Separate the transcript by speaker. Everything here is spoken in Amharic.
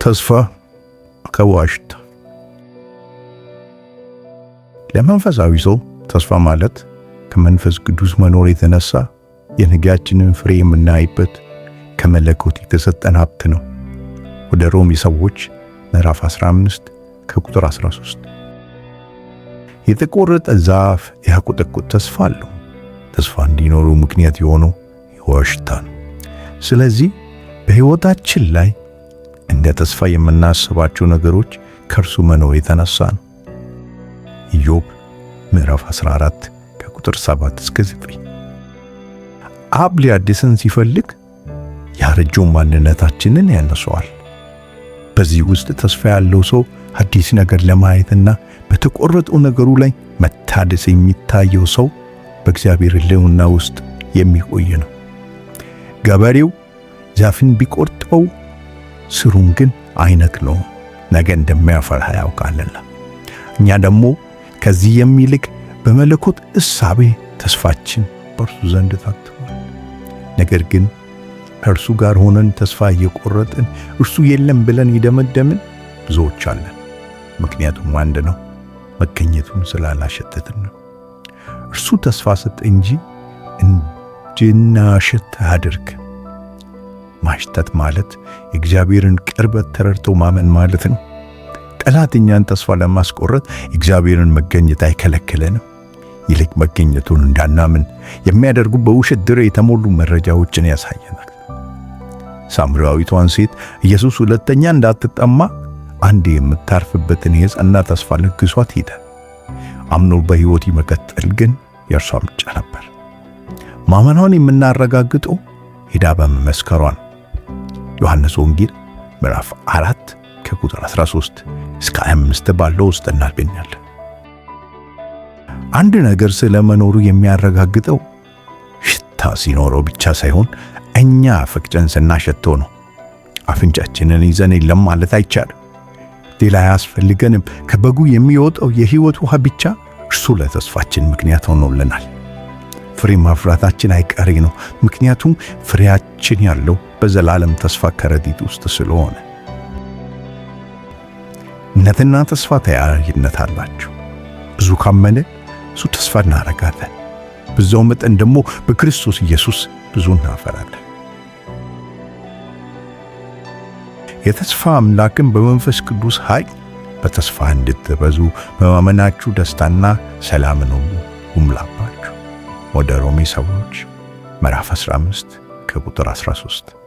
Speaker 1: ተስፋ ከዋሽታ። ለመንፈሳዊ ሰው ተስፋ ማለት ከመንፈስ ቅዱስ መኖር የተነሳ የነጋችንን ፍሬ የምናይበት ከመለኮት የተሰጠን ሀብት ነው። ወደ ሮሜ ሰዎች ምዕራፍ 15 ከቁጥር 13። የተቆረጠ ዛፍ ያቆጠቁጥ ተስፋ አለው። ተስፋ እንዲኖሩ ምክንያት የሆነው ዋሽታ ነው። ስለዚህ በሕይወታችን ላይ እንደ ተስፋ የምናስባቸው ነገሮች ከእርሱ መኖር የተነሳ ነው። ኢዮብ ምዕራፍ 14 ከቁጥር 7 እስከ 9። አብ ሊያድሰን ሲፈልግ ያረጀው ማንነታችንን ያነሰዋል። በዚህ ውስጥ ተስፋ ያለው ሰው አዲስ ነገር ለማየትና በተቆረጠው ነገሩ ላይ መታደስ የሚታየው ሰው በእግዚአብሔር ሕልውና ውስጥ የሚቆይ ነው። ገበሬው ዛፍን ቢቆርጠው ስሩን ግን አይነቅለውም፣ ነገ እንደሚያፈራ ያውቃልና። እኛ ደግሞ ከዚህ የሚልቅ በመለኮት እሳቤ ተስፋችን በእርሱ ዘንድ ታትሟል። ነገር ግን ከእርሱ ጋር ሆነን ተስፋ እየቆረጥን እርሱ የለም ብለን የደመደምን ብዙዎች አለን። ምክንያቱም አንድ ነው፣ መገኘቱን ስላላሸተትን ነው። እርሱ ተስፋ ሰጠ እንጂ እንድናሸት አያደርግም። ማሽተት ማለት የእግዚአብሔርን ቅርበት ተረድቶ ማመን ማለት ነው። ጠላት እኛን ተስፋ ለማስቆረጥ እግዚአብሔርን መገኘት አይከለክለንም። ይልቅ መገኘቱን እንዳናምን የሚያደርጉ በውሸት ድር የተሞሉ መረጃዎችን ያሳየናል። ሳምራዊቷን ሴት ኢየሱስ ሁለተኛ እንዳትጠማ አንዴ የምታርፍበትን የጸና ተስፋ ለግሷት ሄደ። አምኖ በሕይወት መቀጠል ግን የእርሷ ምርጫ ነበር። ማመኗን የምናረጋግጠው ሄዳ በመመስከሯ ነው። ዮሐንስ ወንጌል ምዕራፍ 4 ከቁጥር 13 እስከ 25 ባለው ውስጥ እናገኛለን። አንድ ነገር ስለመኖሩ የሚያረጋግጠው ሽታ ሲኖረው ብቻ ሳይሆን እኛ ፈቅጨን ስናሸተው ነው። አፍንጫችንን ይዘን የለም ማለት አይቻልም። ሌላ አያስፈልገንም። ከበጉ የሚወጣው የሕይወት ውሃ ብቻ እርሱ ለተስፋችን ምክንያት ሆኖልናል። ፍሬ ማፍራታችን አይቀሬ ነው። ምክንያቱም ፍሬያችን ያለው በዘላለም ተስፋ ከረጢት ውስጥ ስለሆነ። እምነትና ተስፋ ተያያዥነት አላቸው። ብዙ ካመነ ብዙ ተስፋ እናደርጋለን። በዛው መጠን ደግሞ በክርስቶስ ኢየሱስ ብዙ እናፈራለን። የተስፋ አምላክን በመንፈስ ቅዱስ ኃይል በተስፋ እንድትበዙ በማመናችሁ ደስታና ሰላምን ሁሉ ይሙላባችሁ። ወደ ሮሜ ሰዎች ምዕራፍ 15 ከቁጥር 13